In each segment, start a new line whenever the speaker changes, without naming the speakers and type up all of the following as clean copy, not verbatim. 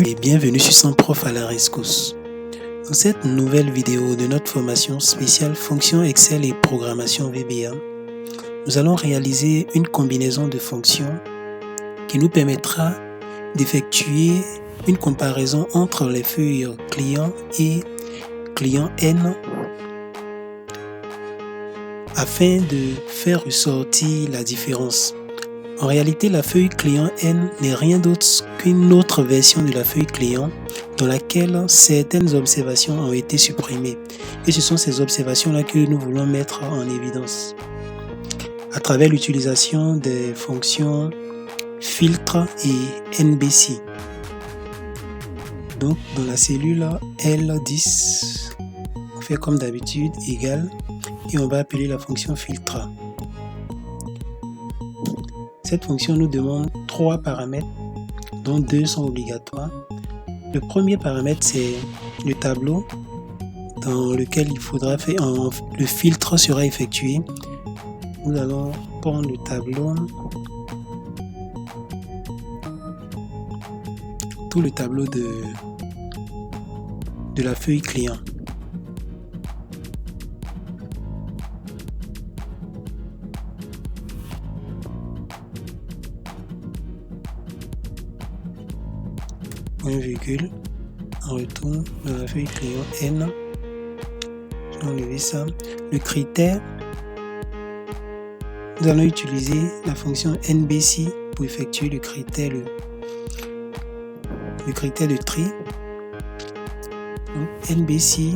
Et bienvenue sur 100 Prof à la rescousse. Dans cette nouvelle vidéo de notre formation spéciale Fonctions Excel et Programmation VBA, nous allons réaliser une combinaison de fonctions qui nous permettra d'effectuer une comparaison entre les feuilles client et client N afin de faire ressortir la différence. En réalité, la feuille client N n'est rien d'autre qu'une autre version de la feuille client dans laquelle certaines observations ont été supprimées. Et ce sont ces observations-là que nous voulons mettre en évidence à travers l'utilisation des fonctions filtre et NBC. Donc, dans la cellule L10, on fait comme d'habitude égal et on va appeler la fonction filtre. Cette fonction nous demande 3 paramètres, dont 2 sont obligatoires. Le premier paramètre, c'est le tableau dans lequel il faudra faire le filtre sera effectué. Nous allons prendre le tableau, tout le tableau de la feuille client. Point virgule, on retourne dans la feuille client N. Je vais enlever ça. Le critère, nous allons utiliser la fonction NBC pour effectuer le critère de tri. Donc, NBC,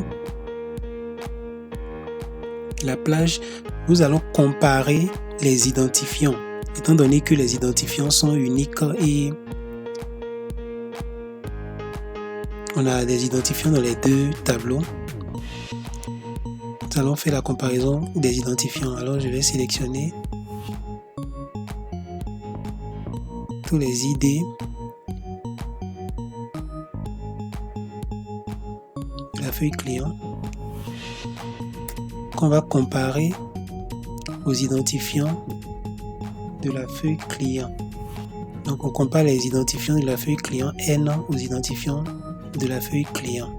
la plage, nous allons comparer les identifiants, étant donné que les identifiants sont uniques et on a des identifiants dans les deux tableaux. Nous allons faire la comparaison des identifiants. Alors je vais sélectionner tous les ID de la feuille client qu'on va comparer aux identifiants de la feuille client. Donc on compare les identifiants de la feuille client N aux identifiants de la feuille client.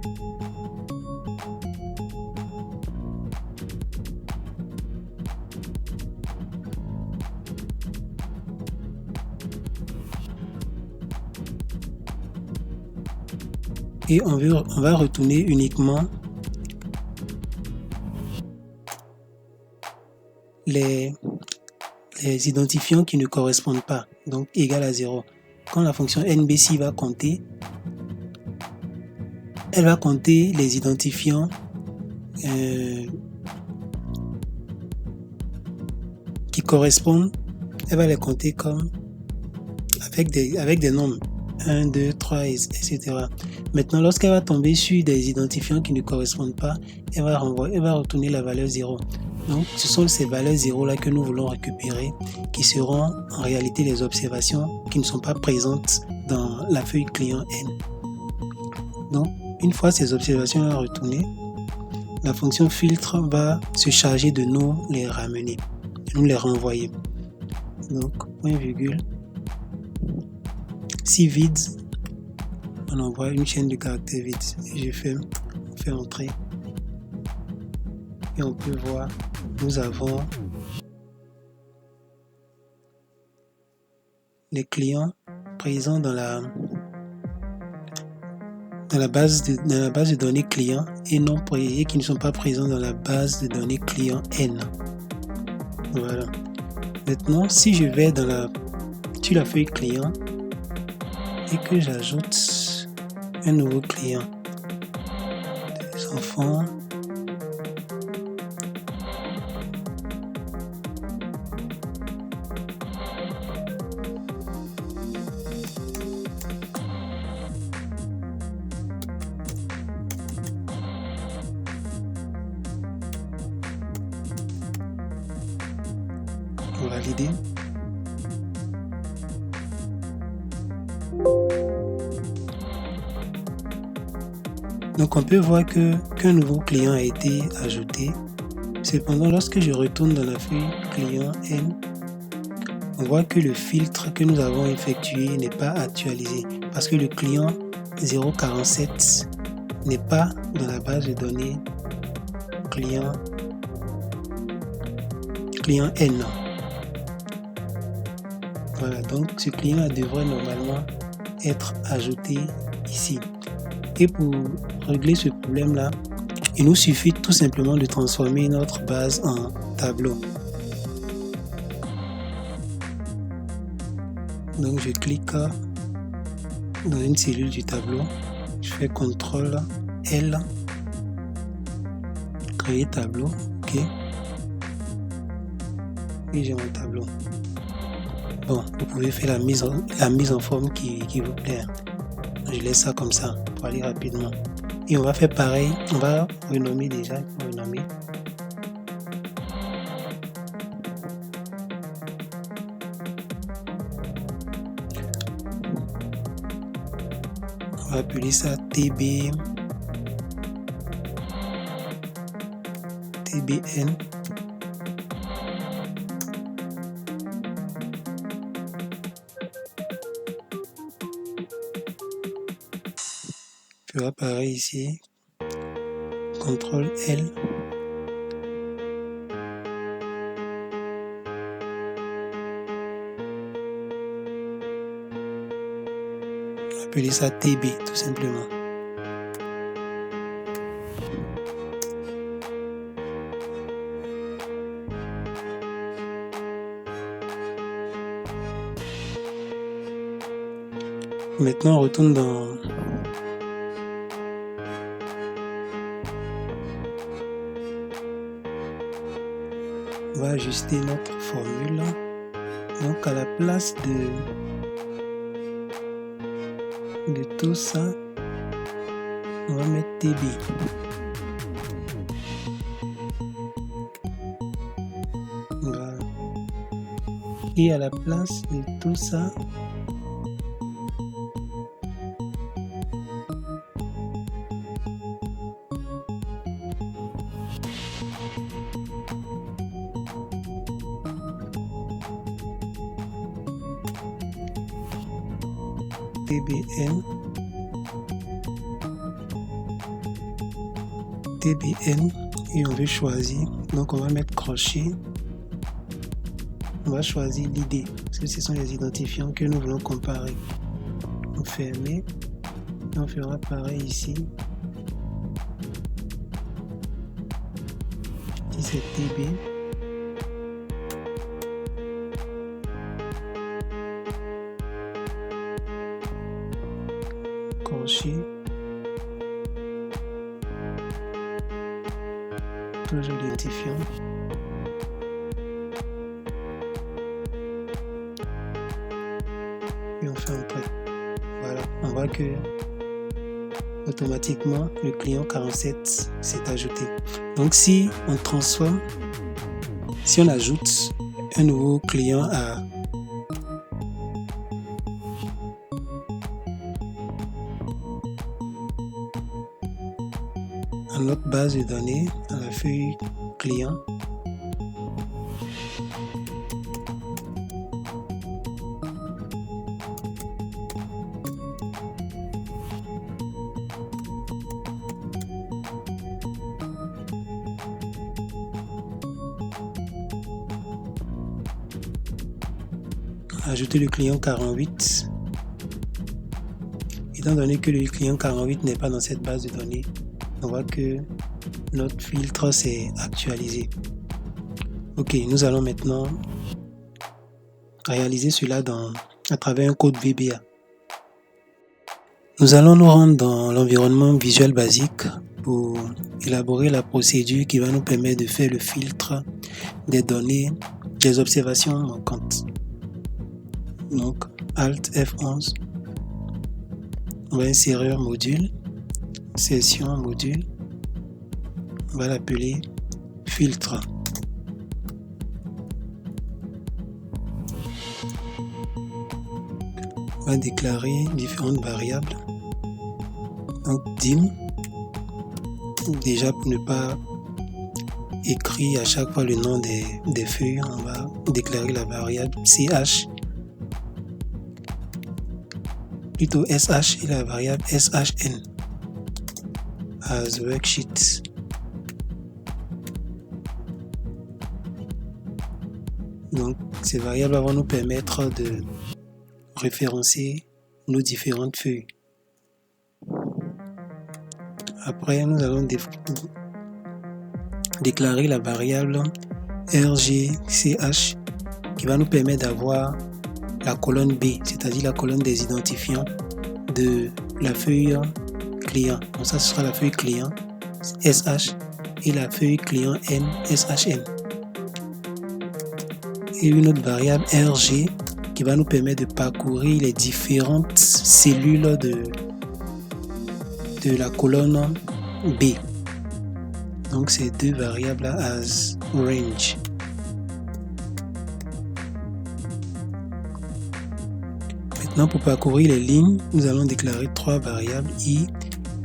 Et on va retourner uniquement les identifiants qui ne correspondent pas, donc égal à 0. Quand la fonction NBC va compter, elle va compter les identifiants qui correspondent, elle va les compter comme avec des nombres 1, 2, 3, etc. Maintenant, lorsqu'elle va tomber sur des identifiants qui ne correspondent pas, elle va retourner la valeur 0. Donc, ce sont ces valeurs 0 là que nous voulons récupérer, qui seront en réalité les observations qui ne sont pas présentes dans la feuille client N. Donc, une fois ces observations là retournées, la fonction filtre va se charger de nous les ramener, de nous les renvoyer. Donc, point virgule. Si vide, on envoie une chaîne de caractères vide. Et on fait entrer. Et on peut voir, nous avons les clients présents dans la base de données client et qui ne sont pas présents dans la base de données client N. Voilà. Maintenant, si je vais sur la feuille client et que j'ajoute un nouveau client, des enfants, pour valider. Donc on peut voir qu'un nouveau client a été ajouté. Cependant, lorsque je retourne dans la feuille client N, on voit que le filtre que nous avons effectué n'est pas actualisé parce que le client 047 n'est pas dans la base de données client N. Voilà, donc ce client devrait normalement être ajouté ici. Et pour régler ce problème-là, il nous suffit tout simplement de transformer notre base en tableau. Donc je clique dans une cellule du tableau, je fais CTRL L, créer tableau, ok, et j'ai mon tableau. Bon, vous pouvez faire la mise en forme qui vous plaît. Je laisse ça comme ça pour aller rapidement. Et on va faire pareil, on va renommer déjà, renommer. On va appeler ça TBN. Je vais pareil ici, CTRL L. Appeler ça TB tout simplement. Maintenant on retourne dans on va ajuster notre formule. Donc à la place de tout ça, on va mettre TB. Voilà. Et à la place de tout ça, TBN et on veut choisir, donc on va mettre crochet, on va choisir l'ID parce que ce sont les identifiants que nous voulons comparer. On ferme et on fera pareil ici. Si c'est TB, crochet, toujours l'identifiant. Et on fait entrer. Voilà, on voit que automatiquement le client 47 s'est ajouté. Donc si on transforme, si on ajoute un nouveau client à notre base de données, à la feuille client, ajouter le client 48. Étant donné que le client 48 n'est pas dans cette base de données, on voit que notre filtre s'est actualisé. Ok, nous allons maintenant réaliser cela à travers un code VBA. Nous allons nous rendre dans l'environnement Visual Basic pour élaborer la procédure qui va nous permettre de faire le filtre des données, des observations manquantes. Donc, Alt F11, on va insérer un module, session module, on va l'appeler filtre. On va déclarer différentes variables. Donc dim, déjà pour ne pas écrire à chaque fois le nom des feuilles, on va déclarer la variable ch. plutôt SH et la variable SHN as worksheet. Donc, ces variables vont nous permettre de référencer nos différentes feuilles. Après, nous allons déclarer la variable RGCH qui va nous permettre d'avoir la colonne B, c'est-à-dire la colonne des identifiants de la feuille client. Donc ça, ce sera la feuille client SH et la feuille client N SHN. Et une autre variable RG qui va nous permettre de parcourir les différentes cellules de la colonne B. Donc ces deux variables as range. Maintenant, pour parcourir les lignes, nous allons déclarer trois variables I,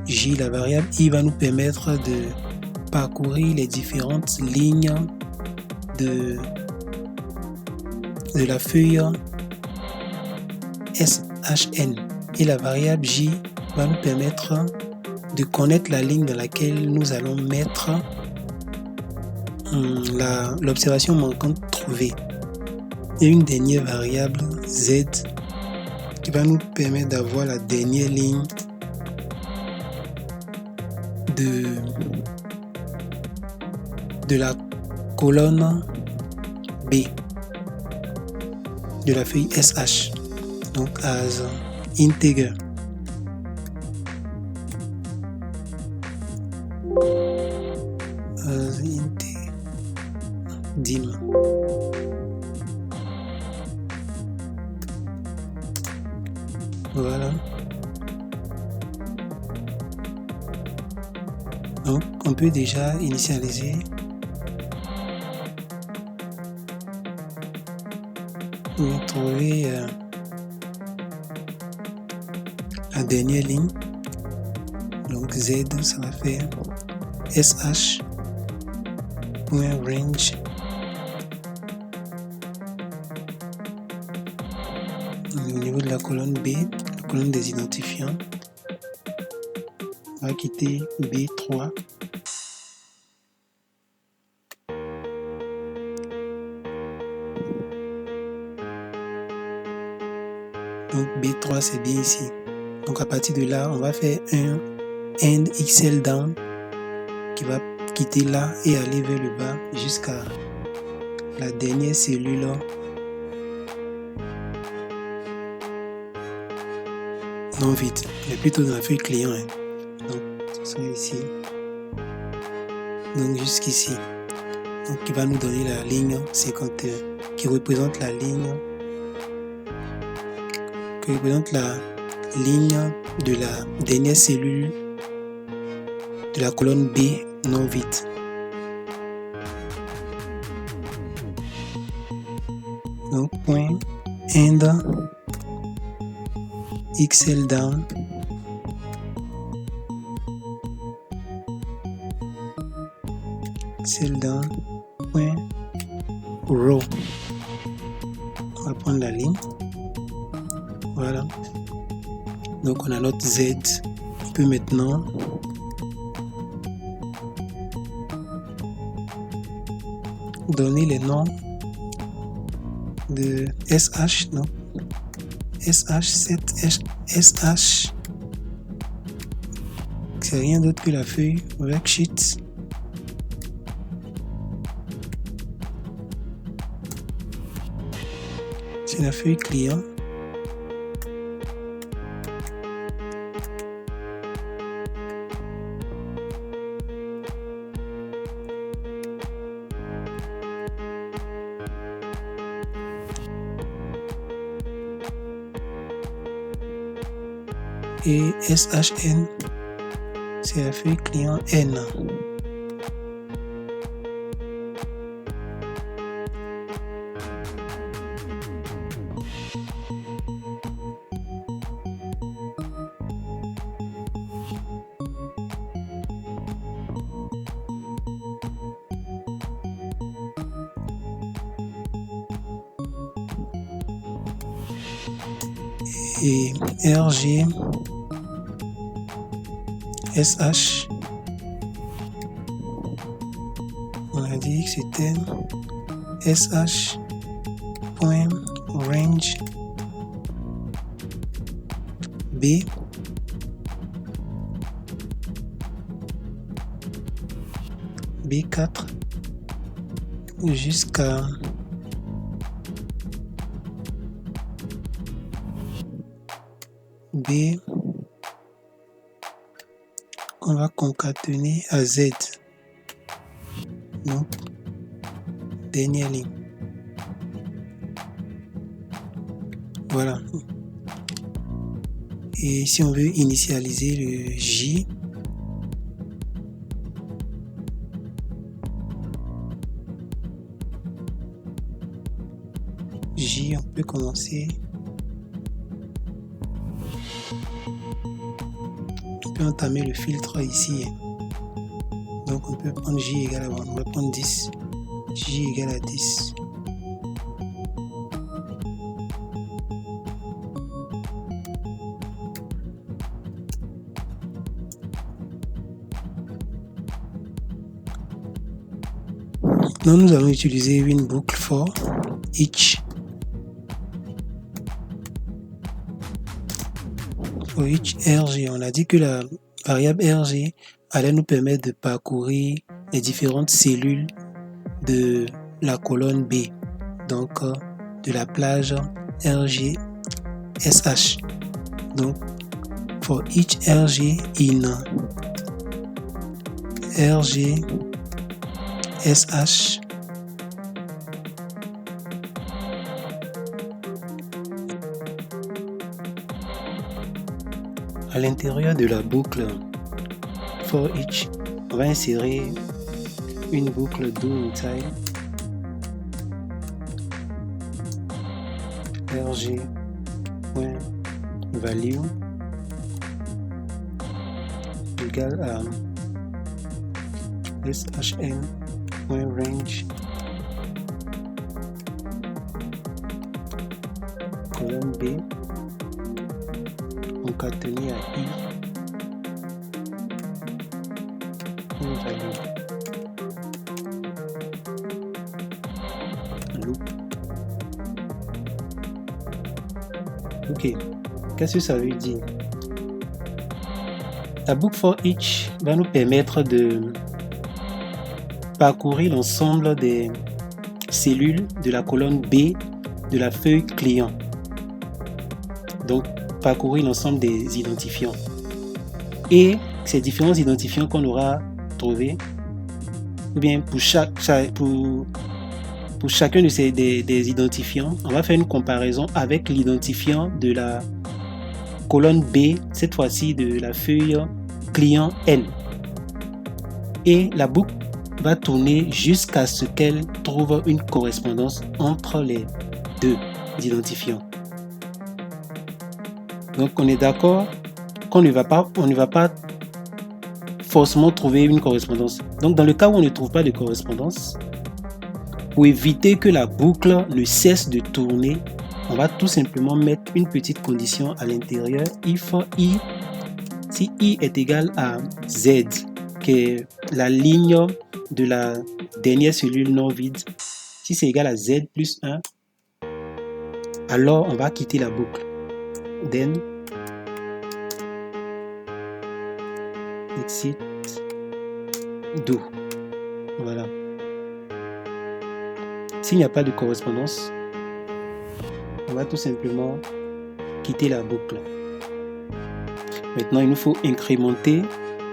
J. La variable I va nous permettre de parcourir les différentes lignes de la feuille SHN. Et la variable J va nous permettre de connaître la ligne dans laquelle nous allons mettre l'observation manquante trouvée. Et une dernière variable Z qui va nous permettre d'avoir la dernière ligne de la colonne B de la feuille SH, donc as integer. As integer dim. Voilà. Donc on peut déjà initialiser pour trouver la dernière ligne. Donc Z, ça va faire sh.range au niveau de la colonne B, la colonne des identifiants. On va quitter B3. Donc B3 c'est bien ici. Donc à partir de là, on va faire un end XL down qui va quitter là et aller vers le bas jusqu'à la dernière cellule non vide, mais plutôt dans la feuille client. Donc ce sera ici. Donc jusqu'ici. Donc qui va nous donner la ligne 51 qui représente la ligne de la dernière cellule de la colonne B non vide. Donc point end XL down point row. On va prendre la ligne. Voilà. Donc on a notre Z. On peut maintenant donner les noms de SH, non? SH7, SH. C'est rien d'autre que la feuille worksheet. C'est la feuille client. Et SHN, c'est la feuille client N. et RG SH. On a dit que c'était SH.range B B4 jusqu'à B qu'on va concaténer à Z. Donc, dernière ligne. Voilà. Et si on veut initialiser le J, on peut commencer. On peut entamer le filtre ici. Donc on peut prendre J égale à, on va prendre 10. J égale à 10. Maintenant, nous allons utiliser une boucle for each. For each RG, on a dit que la variable RG allait nous permettre de parcourir les différentes cellules de la colonne B, donc de la plage RG SH. Donc, for each RG in RG SH à l'intérieur de la boucle for each, on va insérer une boucle do inside rg.value égale à shn.range colonne B concaténé à i value loop. Ok, qu'est-ce que ça veut dire? La boucle for each va nous permettre de parcourir l'ensemble des cellules de la colonne B de la feuille client. Donc, parcourir l'ensemble des identifiants. Et ces différents identifiants qu'on aura trouvés, ou bien pour chacun de ces des identifiants, on va faire une comparaison avec l'identifiant de la colonne B, cette fois-ci de la feuille client N. Et la boucle va tourner jusqu'à ce qu'elle trouve une correspondance entre les deux identifiants. Donc on est d'accord qu'on ne va pas forcément trouver une correspondance. Donc dans le cas où on ne trouve pas de correspondance, pour éviter que la boucle ne cesse de tourner, on va tout simplement mettre une petite condition à l'intérieur. If i, si i est égal à z, qui est la ligne de la dernière cellule non vide, si c'est égal à z plus 1, alors on va quitter la boucle. Then exit do. Voilà. S'il n'y a pas de correspondance, on va tout simplement quitter la boucle. Maintenant, il nous faut incrémenter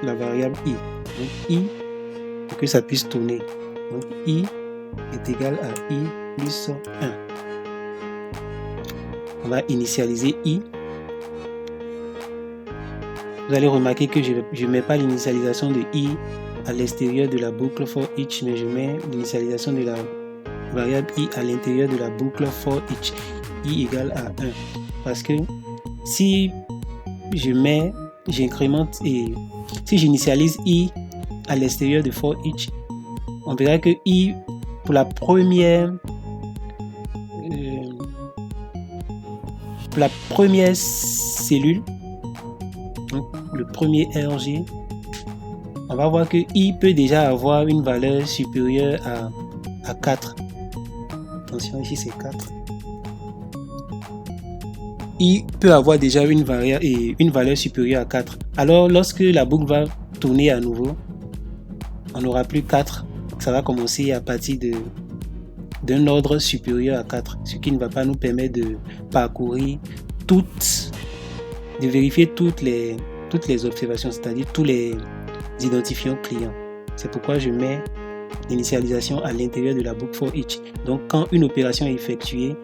la variable i. Donc i, pour que ça puisse tourner. Donc i est égal à i plus 1. On va initialiser i. Vous allez remarquer que je ne mets pas l'initialisation de i à l'extérieur de la boucle for each, mais je mets l'initialisation de la variable i à l'intérieur de la boucle for each, i égale à 1. Parce que si j'incrémente et si j'initialise i à l'extérieur de for each, on verra que i pour la première la première cellule, donc le premier RG, on va voir que I peut déjà avoir une valeur supérieure à 4. Attention, ici c'est 4. I peut avoir déjà une valeur supérieure à 4. Alors, lorsque la boucle va tourner à nouveau, on n'aura plus 4. Ça va commencer à partir d'un ordre supérieur à 4, ce qui ne va pas nous permettre de parcourir de vérifier toutes les observations, c'est-à-dire tous les identifiants clients. C'est pourquoi je mets l'initialisation à l'intérieur de la boucle for each. Donc, quand une opération est effectuée,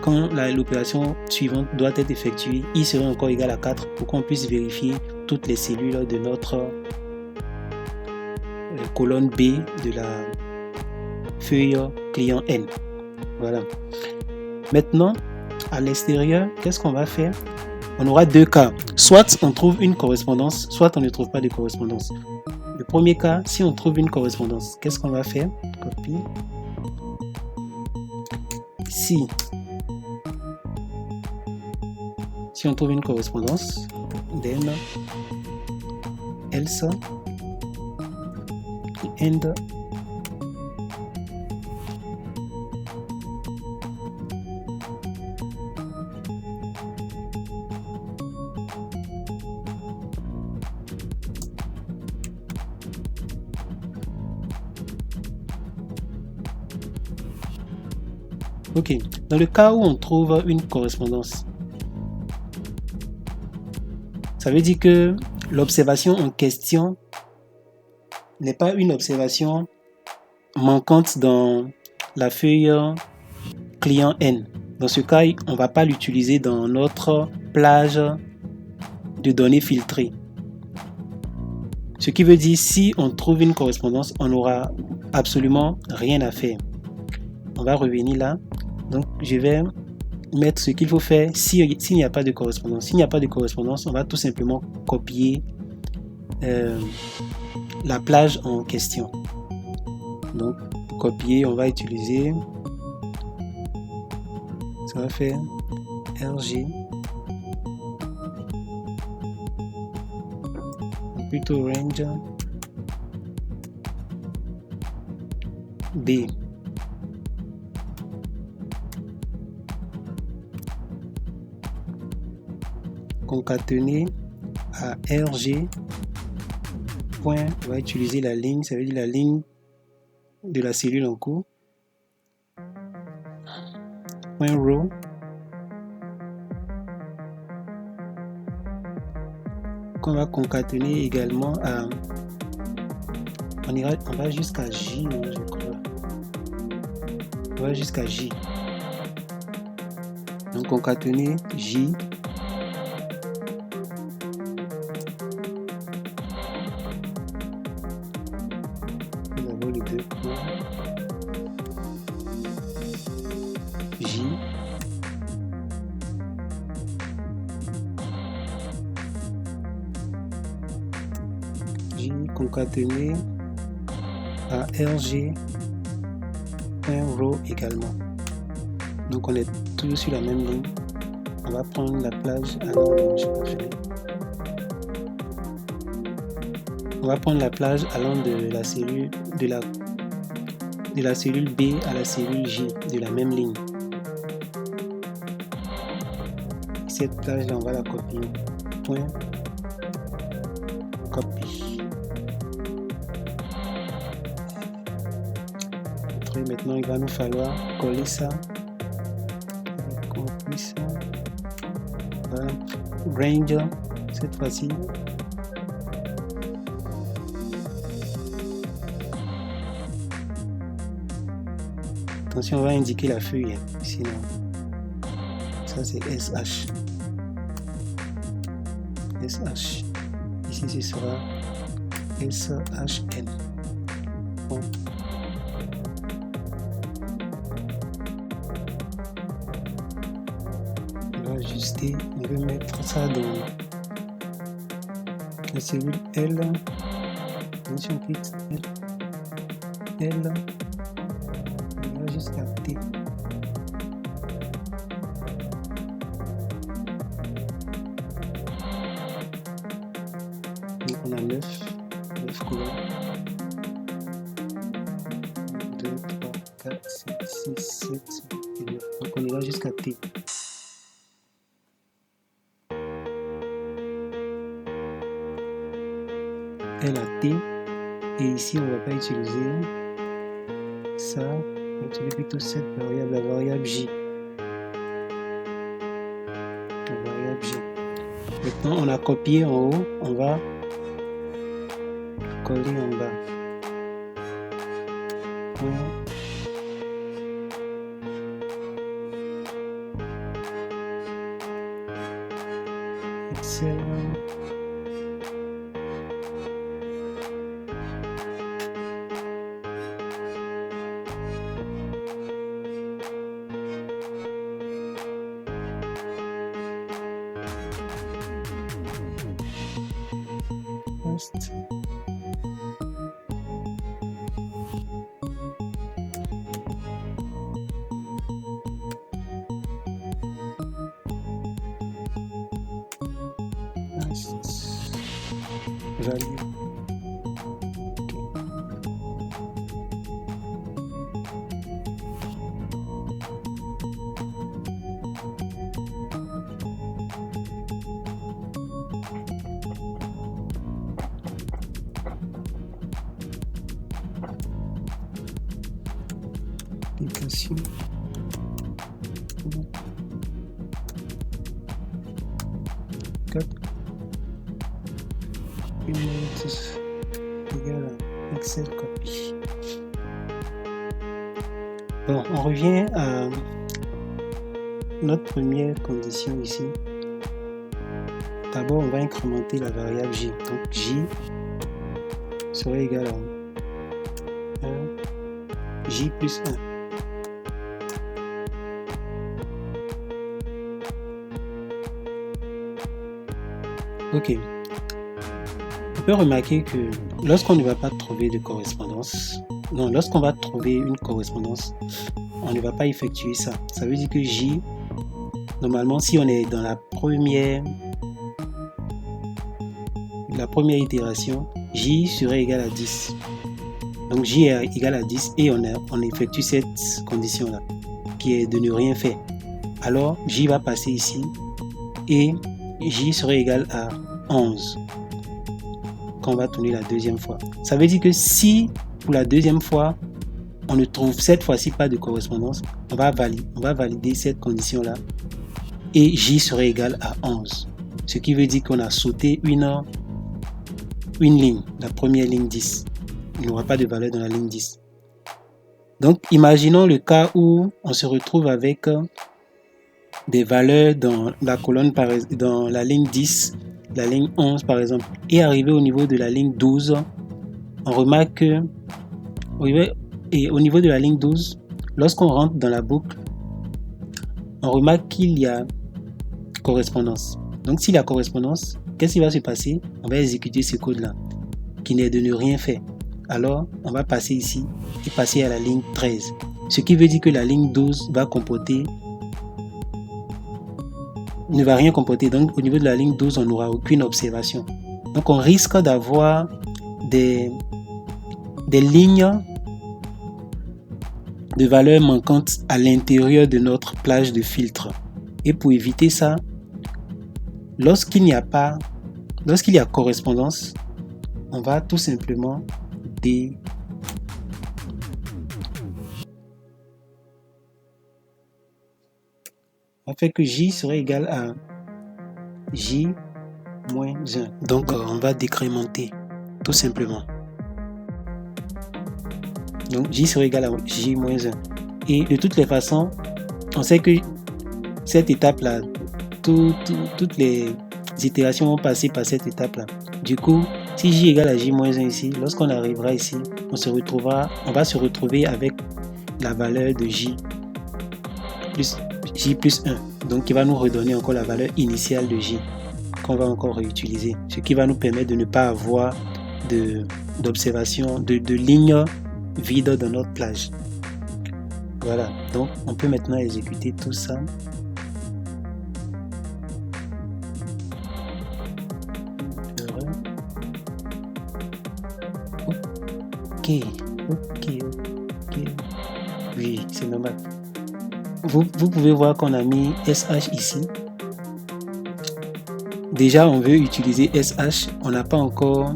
quand l'opération suivante doit être effectuée, I sera encore égal à 4 pour qu'on puisse vérifier toutes les cellules de notre colonne B de la feuille client N. Voilà. Maintenant, à l'extérieur, qu'est-ce qu'on va faire? On aura deux cas. Soit on trouve une correspondance, soit on ne trouve pas de correspondance. Le premier cas, si on trouve une correspondance, qu'est-ce qu'on va faire? Copie. Si on trouve une correspondance, then else and ok, dans le cas où on trouve une correspondance, ça veut dire que l'observation en question n'est pas une observation manquante dans la feuille client N. Dans ce cas, on ne va pas l'utiliser dans notre plage de données filtrées. Ce qui veut dire, si on trouve une correspondance, on n'aura absolument rien à faire. On va revenir là. Donc, je vais mettre ce qu'il faut faire s'il n'y a pas de correspondance. S'il n'y a pas de correspondance, on va tout simplement copier la plage en question. Donc, pour copier, on va utiliser, ça va faire RG, plutôt range B. Concaténer à RG. Point, on va utiliser la ligne, ça veut dire la ligne de la cellule en cours. Point row. Qu'on va concaténer également à, on va jusqu'à J, je crois. On va jusqu'à J. Donc concaténer J. D'abord les deux points. J. J concaténé à RG row également. Donc on est toujours sur la même ligne. On va prendre la plage on va prendre la plage allant de la cellule de la cellule B à la cellule J de la même ligne. Cette plage là, on va la copier. Point copie. Maintenant, il va nous falloir coller ça. Copier ça. Voilà. Range cette fois-ci. Attention, on va indiquer la feuille, sinon ça c'est SH. SH. Ici ce sera SHN. Bon. On va ajuster, on va mettre ça dans la cellule L. Attention, L. Jusqu'à T. On a 9 colonnes. 2, 3, 4, 5, 6, 7, 8, 9. Donc on ira jusqu'à T. Elle a T. Et ici, on ne va pas utiliser ça. On va utiliser plutôt cette variable, la variable J. La variable J. Maintenant, on a copié en haut. On va coller en bas. Excel. Post. Value. Application. Égal à Excel copy. Bon, on revient à notre première condition ici. D'abord, on va incrémenter la variable J. Donc J serait égal à 1, J plus 1. Ok. On peut remarquer que lorsqu'on ne va pas trouver de correspondance, non, lorsqu'on va trouver une correspondance, on ne va pas effectuer ça. Ça veut dire que J, normalement, si on est dans la première itération, J serait égal à 10. Donc J est égal à 10 et on effectue cette condition-là, qui est de ne rien faire. Alors, J va passer ici et J serait égal à 11 quand on va tourner la deuxième fois. Ça veut dire que si pour la deuxième fois on ne trouve cette fois-ci pas de correspondance, on va valider cette condition-là et J serait égal à 11. Ce qui veut dire qu'on a sauté une ligne, la première ligne 10. Il n'y aura pas de valeur dans la ligne 10. Donc, imaginons le cas où on se retrouve avec des valeurs dans la colonne, dans la ligne 10, la ligne 11 par exemple, et arrivé au niveau de la ligne 12, on remarque que et au niveau de la ligne 12, lorsqu'on rentre dans la boucle, on remarque qu'il y a correspondance. Donc s'il y a correspondance, qu'est-ce qui va se passer? On va exécuter ce code-là, qui n'est de ne rien faire. Alors, on va passer ici et passer à la ligne 13. Ce qui veut dire que la ligne 12 va comporter ne va rien comporter. Donc, au niveau de la ligne 12, on n'aura aucune observation. Donc, on risque d'avoir des lignes de valeurs manquantes à l'intérieur de notre plage de filtre. Et pour éviter ça, lorsqu'il y a correspondance, on va tout simplement on fait que J serait égal à J moins 1. Donc, on va décrémenter, tout simplement. Donc, J serait égal à J moins 1. Et de toutes les façons, on sait que cette étape-là, toutes les itérations vont passer par cette étape-là. Du coup, si J égale à J moins 1 ici, lorsqu'on arrivera ici, on va se retrouver avec la valeur de J plus 1. Donc, qui va nous redonner encore la valeur initiale de J qu'on va encore réutiliser. Ce qui va nous permettre de ne pas avoir d'observation, de lignes vides dans notre plage. Voilà. Donc, on peut maintenant exécuter tout ça. ok. Oui, c'est normal. Vous pouvez voir qu'on a mis SH ici. Déjà, on veut utiliser SH. On n'a pas encore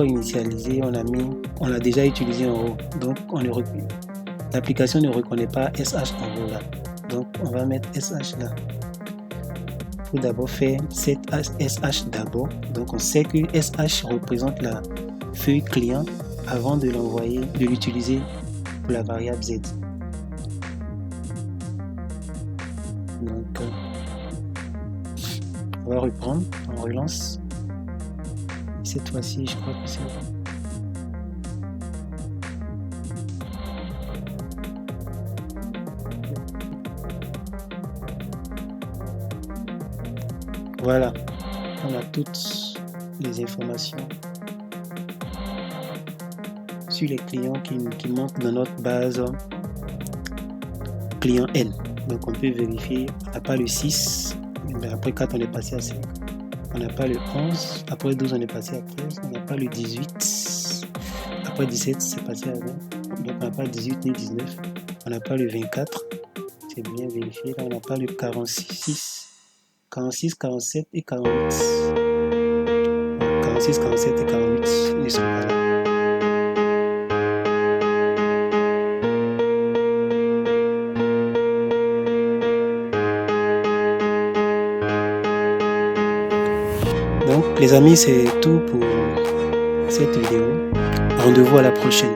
initialisé. On l'a déjà utilisé en haut. Donc, l'application ne reconnaît pas SH en haut là. Donc, on va mettre SH là. Il faut d'abord faire set SH d'abord. Donc, on sait que SH représente la feuille client avant de l'envoyer, de l'utiliser pour la variable Z. Donc, on va reprendre, on relance. Cette fois-ci, je crois que c'est bon. Voilà, on a toutes les informations sur les clients qui manquent dans notre base client N. Donc on peut vérifier, on n'a pas le 6, mais après 4 on est passé à 5. On n'a pas le 11, après 12 on est passé à 13, on n'a pas le 18, après 17 c'est passé à 20, donc on n'a pas le 18 ni 19, on n'a pas le 24, c'est bien vérifié, là on n'a pas le 46, 47 et 48. 46, 47 et 48 ne sont pas là. Donc les amis, c'est tout pour cette vidéo. Rendez-vous à la prochaine.